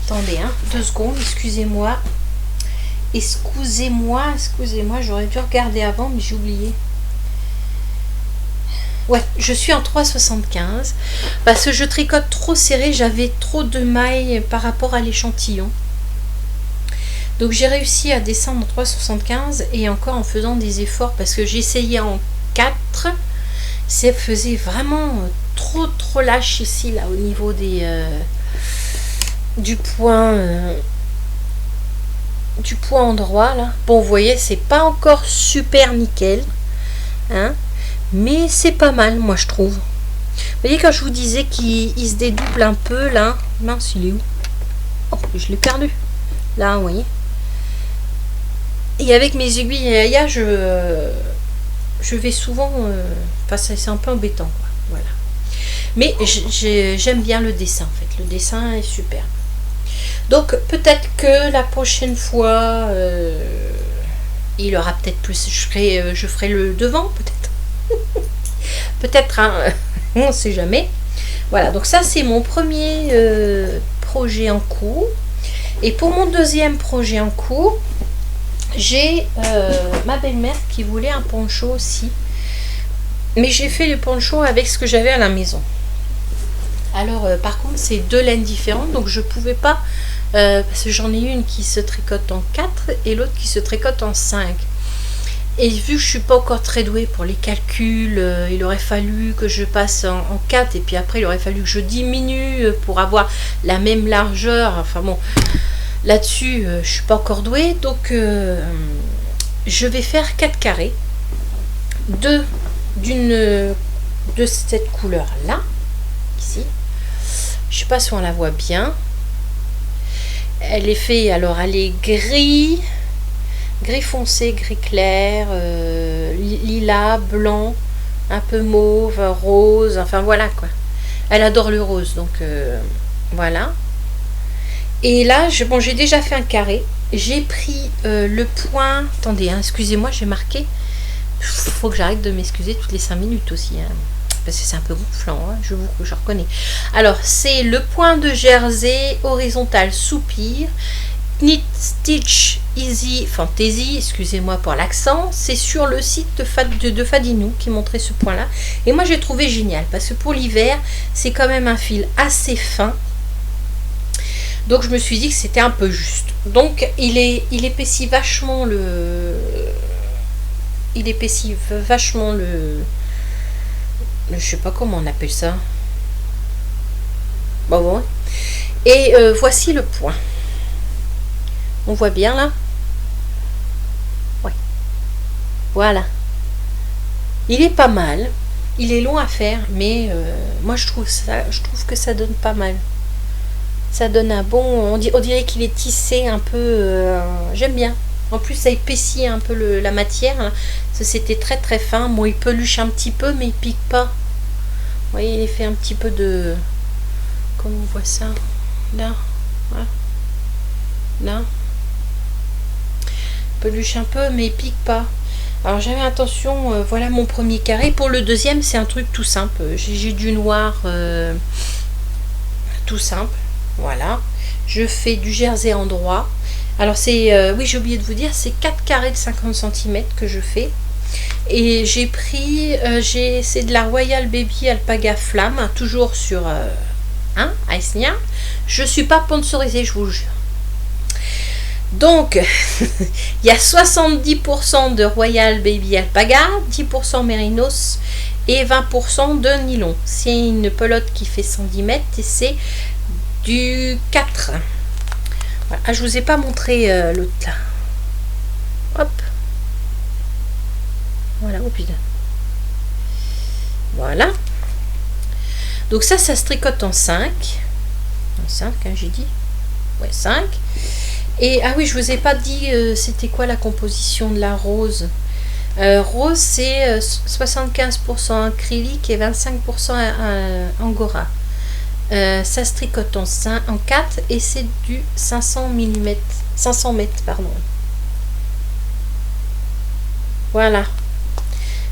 A: Attendez, 2 secondes, excusez-moi. Excusez-moi, j'aurais dû regarder avant, mais j'ai oublié. Ouais, je suis en 3,75 parce que je tricote trop serré, j'avais trop de mailles par rapport à l'échantillon. Donc j'ai réussi à descendre en 3,75 et encore en faisant des efforts parce que j'essayais en 4. Ça faisait vraiment trop lâche ici, là, au niveau du point endroit, là. Bon, vous voyez, c'est pas encore super nickel, hein. Mais c'est pas mal, moi, je trouve. Vous voyez, quand je vous disais qu'il se dédouble un peu, là. Mince, il est où? Oh, je l'ai perdu. Là, vous voyez. Et avec mes aiguilles Yaya, je vais souvent... Enfin, c'est un peu embêtant, quoi. Voilà. Mais j'aime bien le dessin, en fait. Le dessin est super. Donc, peut-être que la prochaine fois, il aura peut-être plus... Je ferai le devant, peut-être. Peut-être, hein, on ne sait jamais. Voilà, donc ça c'est mon premier projet en cours. Et pour mon deuxième projet en cours, j'ai ma belle-mère qui voulait un poncho aussi. Mais j'ai fait le poncho avec ce que j'avais à la maison. Alors par contre c'est 2 laines différentes, donc je ne pouvais pas, parce que j'en ai une qui se tricote en 4 et l'autre qui se tricote en 5. Et vu que je suis pas encore très douée pour les calculs, il aurait fallu que je passe en 4 et puis après il aurait fallu que je diminue pour avoir la même largeur. Enfin bon, là-dessus je suis pas encore douée, donc je vais faire 4 carrés de cette couleur là, ici. Je sais pas si on la voit bien. Elle est faite, alors elle est gris foncé, gris clair, lilas, blanc, un peu mauve, rose, enfin voilà quoi. Elle adore le rose, donc voilà. Et là, j'ai déjà fait un carré. J'ai pris le point, attendez, hein, excusez-moi, j'ai marqué, faut que j'arrête de m'excuser toutes les 5 minutes aussi, hein, parce que c'est un peu gonflant, hein, je reconnais. Alors, c'est le point de jersey horizontal soupir, Knit Stitch Easy Fantasy, excusez-moi pour l'accent, c'est sur le site de Fadinou qui montrait ce point là, et moi j'ai trouvé génial parce que pour l'hiver c'est quand même un fil assez fin, donc je me suis dit que c'était un peu juste. Donc il épaissit vachement le je sais pas comment on appelle ça, bon. Et voici le point. On voit bien là? Ouais. Voilà. Il est pas mal. Il est long à faire, mais moi je trouve que ça donne pas mal. Ça donne un bon... On dirait qu'il est tissé un peu... j'aime bien. En plus ça épaissit un peu la matière. Hein. C'était très fin. Bon, il peluche un petit peu, mais il pique pas. Vous voyez, il est fait un petit peu de... Comment on voit ça? Là. Voilà. Là. Peluche un peu, mais il pique pas. Alors j'avais intention, voilà mon premier carré. Pour le deuxième, c'est un truc tout simple. J'ai du noir tout simple. Voilà. Je fais du jersey en droit. Alors c'est, oui, j'ai oublié de vous dire, c'est 4 carrés de 50 cm que je fais. Et j'ai pris, c'est de la Royal Baby Alpaga Flamme, toujours sur Aisnia. Je suis pas sponsorisée, je vous jure. Donc, il y a 70% de Royal Baby Alpaga, 10% Mérinos et 20% de nylon. C'est une pelote qui fait 110 mètres et c'est du 4. Voilà. Ah, je vous ai pas montré l'autre là. Hop. Voilà, oh putain. Voilà. Donc ça se tricote en 5. En 5, hein, j'ai dit. Ouais, 5. Et ah oui, je vous ai pas dit c'était quoi la composition de la rose. Rose, c'est 75% acrylique et 25% angora. Ça se tricote en 4 et c'est du 500 mètres, pardon. Voilà.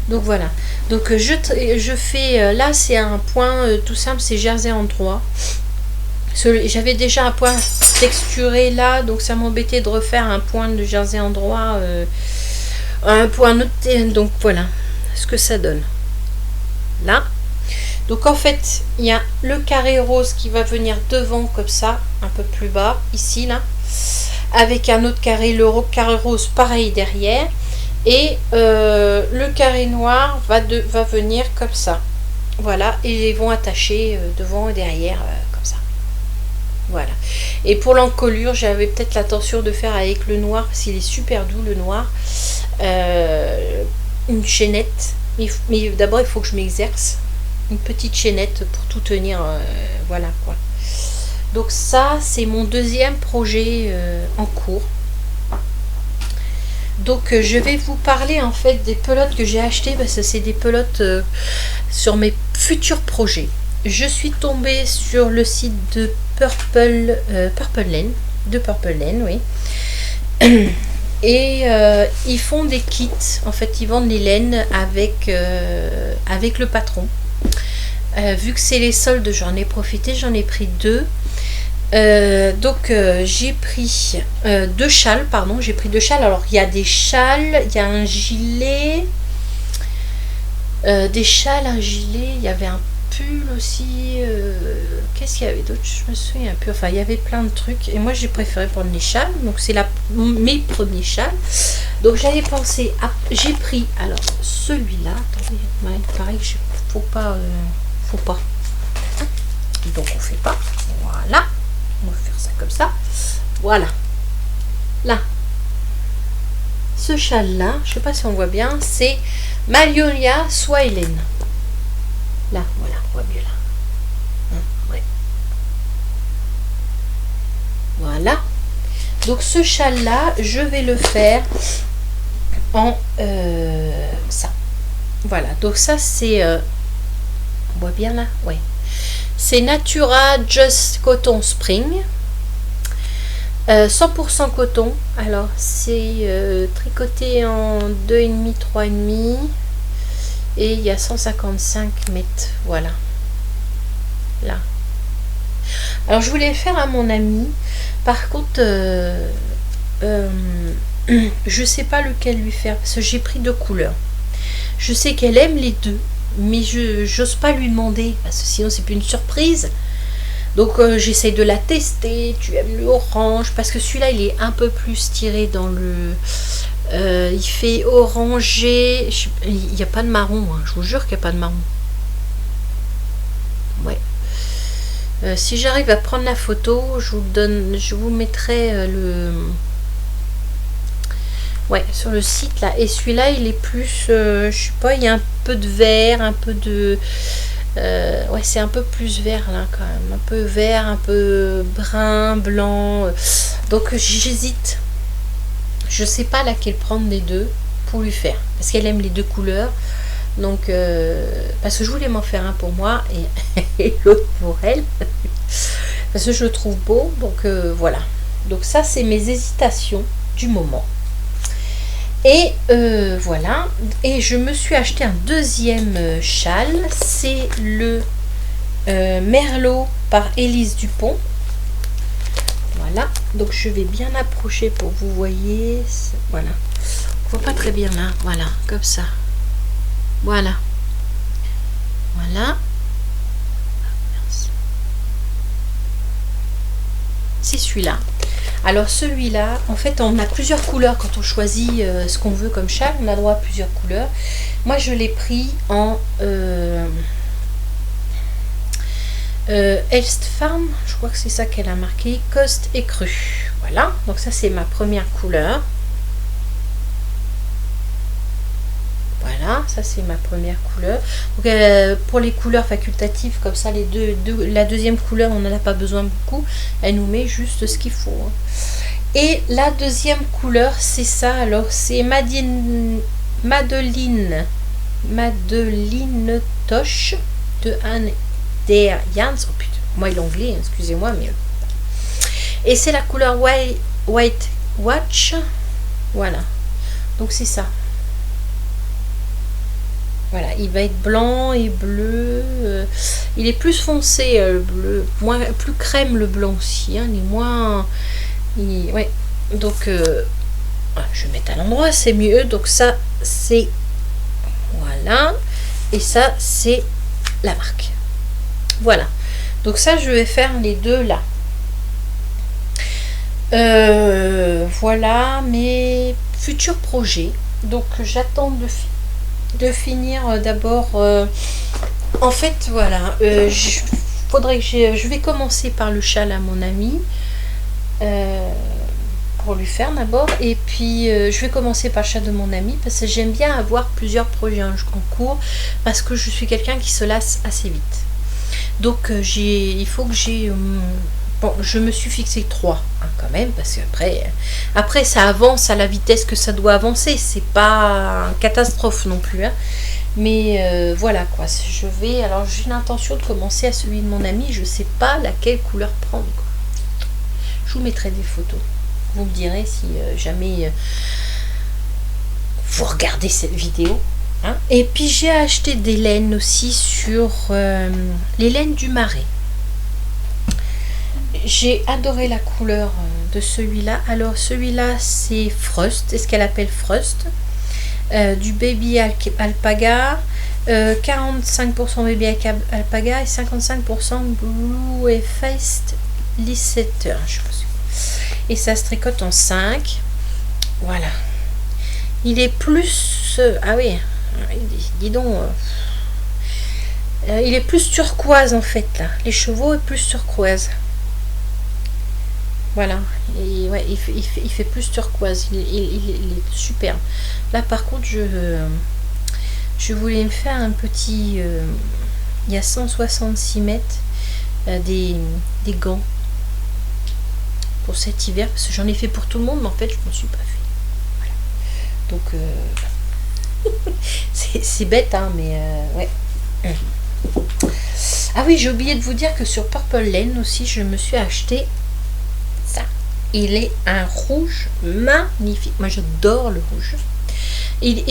A: Donc voilà. Donc je fais là, c'est un point tout simple, c'est jersey en 3. J'avais déjà un point texturé là, donc ça m'embêtait de refaire un point de jersey en droit, un point noté. Donc voilà ce que ça donne. là. Donc en fait, il y a le carré rose qui va venir devant comme ça, un peu plus bas, ici, là. Avec un autre carré, le carré rose pareil derrière. Et le carré noir va venir comme ça. Voilà, et ils vont attacher devant et derrière, comme ça. Voilà. Et pour l'encolure, j'avais peut-être l'intention de faire avec le noir, parce qu'il est super doux, le noir. Une chaînette. Mais d'abord, il faut que je m'exerce. Une petite chaînette pour tout tenir, voilà quoi. Donc ça, c'est mon deuxième projet en cours. Donc je vais vous parler en fait des pelotes que j'ai achetées, parce que c'est des pelotes sur mes futurs projets. Je suis tombée sur le site de Purple Laine, oui. Et ils font des kits, en fait ils vendent les laines avec le patron. Vu que c'est les soldes, j'en ai profité, j'en ai pris deux. Donc j'ai pris deux châles, pardon, j'ai pris deux châles. Alors il y a des châles, il y a un gilet, des châles, un gilet, il y avait un pull aussi. Qu'est-ce qu'il y avait d'autre? Je me souviens un peu. Enfin, il y avait plein de trucs. Et moi j'ai préféré prendre les châles. Donc c'est mes premiers châles. Donc j'avais pensé, j'ai pris alors celui-là. Attendez, ouais, pareil, faut pas. Donc on fait pas. Voilà. On va faire ça comme ça. Voilà. Là. Ce châle-là, je sais pas si on voit bien, c'est Magnolia Soie Hélène. Là, voilà, on voit mieux là. Ouais. Voilà. Donc ce châle-là, je vais le faire en ça. Voilà. Donc ça, c'est... on voit bien là? Oui. C'est Natura Just Cotton Spring. 100% coton. Alors, c'est tricoté en 2,5, 3,5. Et il y a 155 mètres. Voilà. Là. Alors, je voulais le faire à mon amie. Par contre, je sais pas lequel lui faire. Parce que j'ai pris deux couleurs. Je sais qu'elle aime les deux. Mais je n'ose pas lui demander, parce que sinon c'est plus une surprise. Donc j'essaye de la tester. Tu aimes l'orange, parce que celui-là il est un peu plus tiré dans le... il fait orangé. Il n'y a pas de marron, hein. Je vous jure qu'il n'y a pas de marron. Ouais. Si j'arrive à prendre la photo, je vous mettrai le... Ouais, sur le site là. Et celui-là, il est plus, je sais pas, il y a un peu de vert, un peu de... ouais, c'est un peu plus vert là quand même. Un peu vert, un peu brun, blanc. Donc j'hésite. Je sais pas laquelle prendre des deux pour lui faire. Parce qu'elle aime les deux couleurs. Donc, parce que je voulais m'en faire un pour moi et l'autre pour elle. Parce que je le trouve beau. Donc voilà. Donc ça, c'est mes hésitations du moment. Et voilà, et je me suis acheté un deuxième châle, c'est le Merlot par Élise Dupont. Voilà, donc je vais bien approcher pour que vous voyez. Voilà, on voit pas très bien là, voilà, comme ça. Voilà, voilà. C'est celui-là. Alors celui-là, en fait, on a plusieurs couleurs quand on choisit ce qu'on veut comme châle. On a droit à plusieurs couleurs. Moi, je l'ai pris en Elst Farm. Je crois que c'est ça qu'elle a marqué. Coste et cru. Voilà. Donc ça, c'est ma première couleur. Voilà, ça c'est ma première couleur. Donc, pour les couleurs facultatives comme ça, la deuxième couleur, on n'en a pas besoin beaucoup. Elle nous met juste ce qu'il faut. Et la deuxième couleur, c'est ça. Alors c'est Madeline Toche de Anne Der Jans. Oh putain, moi l'anglais, excusez-moi, mais et c'est la couleur White Watch. Voilà. Donc c'est ça. Voilà, il va être blanc et bleu. Il est plus foncé, le bleu. Plus crème, le blanc aussi. Hein, il est moins... ouais. Donc, je vais mettre à l'endroit, c'est mieux. Donc ça, c'est... Voilà. et ça c'est la marque. Voilà, donc ça je vais faire les deux là. Voilà mes futurs projets. Donc j'attends de finir d'abord. En fait, voilà, faudrait que je vais commencer par le châle à mon ami pour lui faire d'abord, et puis je vais commencer par le châle de mon ami parce que j'aime bien avoir plusieurs projets en cours parce que je suis quelqu'un qui se lasse assez vite. Donc il faut que j'ai bon, je me suis fixé 3 hein, quand même, parce qu'après ça avance à la vitesse que ça doit avancer, c'est pas une catastrophe non plus, hein. Mais voilà quoi, alors j'ai l'intention de commencer à celui de mon ami, je sais pas laquelle couleur prendre quoi. Je vous mettrai des photos, vous me direz si jamais vous regardez cette vidéo, hein. Et puis j'ai acheté des laines aussi sur les laines du Marais. J'ai adoré la couleur de celui-là. Alors celui-là c'est Frost, c'est ce qu'elle appelle Frost, du baby alpaga, 45% baby alpaga et 55% blue effaced lisseter, je pense. Et ça se tricote en 5. Voilà. Il est plus ah oui, dis donc, il est plus turquoise en fait là. Les chevaux est plus turquoise. Voilà, et ouais, il fait plus turquoise, il est superbe. Là par contre je voulais me faire un petit il y a 166 mètres des gants pour cet hiver, parce que j'en ai fait pour tout le monde mais en fait je m'en suis pas fait. Voilà. Donc c'est bête hein, mais ouais. Ah oui, j'ai oublié de vous dire que sur Purple Lane aussi je me suis acheté ça. Il est un rouge magnifique. Moi j'adore le rouge.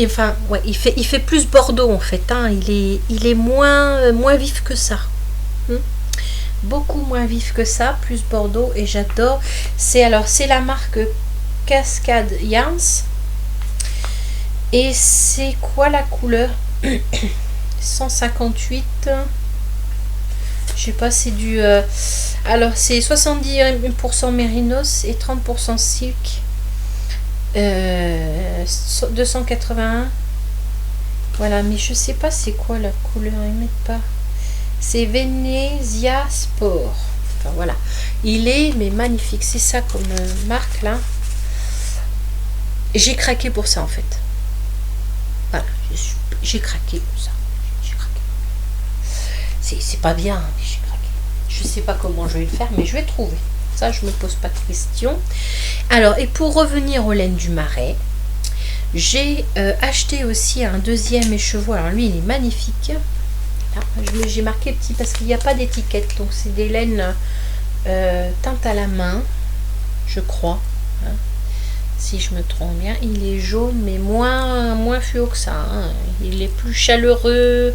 A: Enfin ouais, il fait plus bordeaux en fait, hein. Il est moins vif que ça, beaucoup moins vif que ça, plus bordeaux, et j'adore. C'est la marque Cascade Yarns, et c'est quoi la couleur? 158, je sais pas, c'est du alors c'est 70% mérinos et 30% silk, 281. Voilà, mais je sais pas c'est quoi la couleur, ils mettent pas. C'est Venezia Sport. Enfin voilà, il est mais magnifique, c'est ça comme marque là. J'ai craqué pour ça en fait. Voilà, j'ai craqué pour ça. C'est pas bien, mais j'ai craqué. Je sais pas comment je vais le faire, mais je vais trouver. Ça, je me pose pas de questions. Alors, et pour revenir aux laines du Marais, j'ai acheté aussi un deuxième écheveau. Alors lui, il est magnifique. J'ai marqué petit parce qu'il n'y a pas d'étiquette. Donc, c'est des laines teintes à la main, je crois. Hein, si je me trompe bien. Il est jaune, mais moins fluo que ça. Hein. Il est plus chaleureux,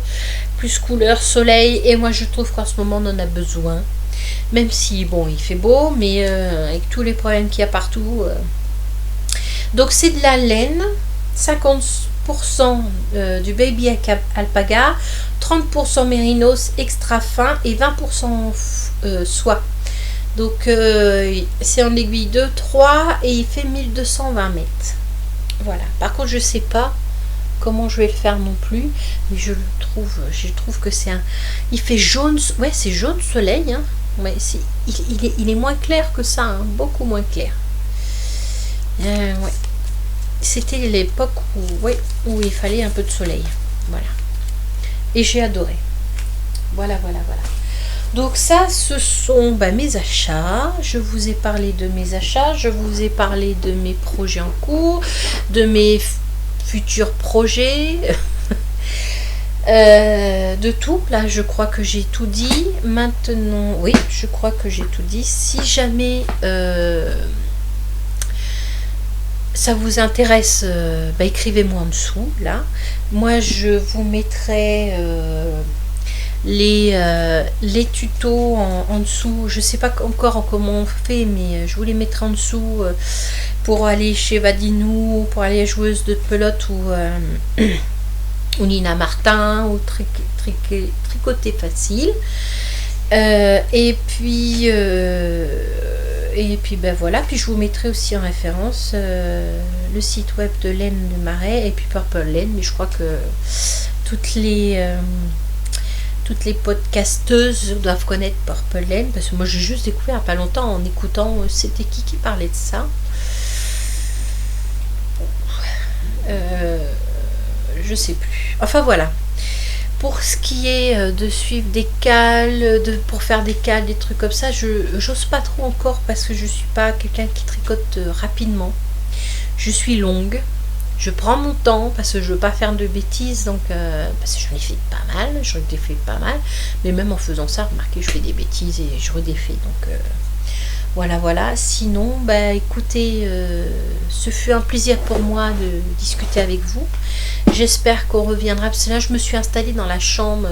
A: plus couleur soleil. Et moi, je trouve qu'en ce moment, on en a besoin. Même si, bon, il fait beau, mais avec tous les problèmes qu'il y a partout. Donc, c'est de la laine. 50% du baby alpaga, 30% mérinos extra fin et 20% soie. Donc c'est en aiguille 2, 3 et il fait 1220 mètres. Voilà. Par contre, je sais pas comment je vais le faire non plus, mais je trouve que c'est un. Il fait jaune, ouais, c'est jaune soleil. Hein. Ouais, il est moins clair que ça, hein, beaucoup moins clair. Ouais. C'était l'époque où il fallait un peu de soleil. Voilà. Et j'ai adoré. Voilà. Donc ça, ce sont mes achats. Je vous ai parlé de mes achats. Je vous ai parlé de mes projets en cours, de mes futurs projets. De tout. Là, je crois que j'ai tout dit. Maintenant, oui, je crois que j'ai tout dit. Si jamais ça vous intéresse, écrivez-moi en dessous. Là, moi, je vous mettrai les tutos en dessous. Je sais pas encore comment on fait, mais je vous les mettrai en dessous pour aller chez Vadinou, pour aller à Joueuse de Pelote ou Nina Martin, ou Tricoter Facile. Et puis ben voilà, puis je vous mettrai aussi en référence le site web de Laine de Marais et puis Purple Laine, mais je crois que toutes les podcasteuses doivent connaître Purple Laine, parce que moi j'ai juste découvert il n'y a pas longtemps en écoutant, c'était qui parlait de ça. Je sais plus. Enfin voilà. Pour ce qui est de suivre des cales, pour faire des cales, des trucs comme ça, j'ose pas trop encore parce que je suis pas quelqu'un qui tricote rapidement. Je suis longue. Je prends mon temps parce que je veux pas faire de bêtises, donc parce que j'en ai fait pas mal, mais même en faisant ça, remarquez, je fais des bêtises et je redéfais. Donc voilà. Sinon, bah écoutez, ce fut un plaisir pour moi de discuter avec vous. J'espère qu'on reviendra, parce que là je me suis installée dans la chambre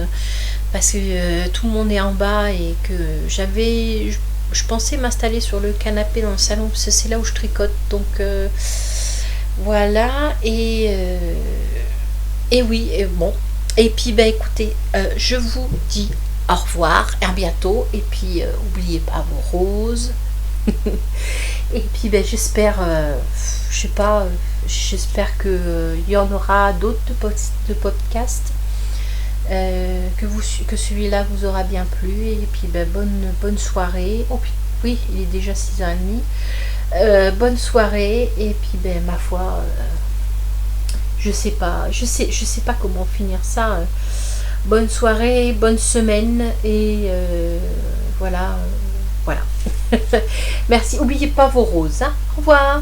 A: parce que tout le monde est en bas et que je pensais m'installer sur le canapé dans le salon parce que c'est là où je tricote. Donc voilà, et oui, et bon. Et puis bah écoutez, je vous dis au revoir, à bientôt, et puis n'oubliez pas vos roses. Et puis ben, j'espère, je sais pas, j'espère que il y en aura d'autres de podcasts, que celui-là vous aura bien plu. Et puis ben, bonne soirée. Oh, puis, oui, il est déjà 6h30. Bonne soirée. Et puis ben ma foi, je sais pas comment finir ça. Bonne soirée, bonne semaine, et voilà. Merci. N'oubliez pas vos roses. Hein. Au revoir.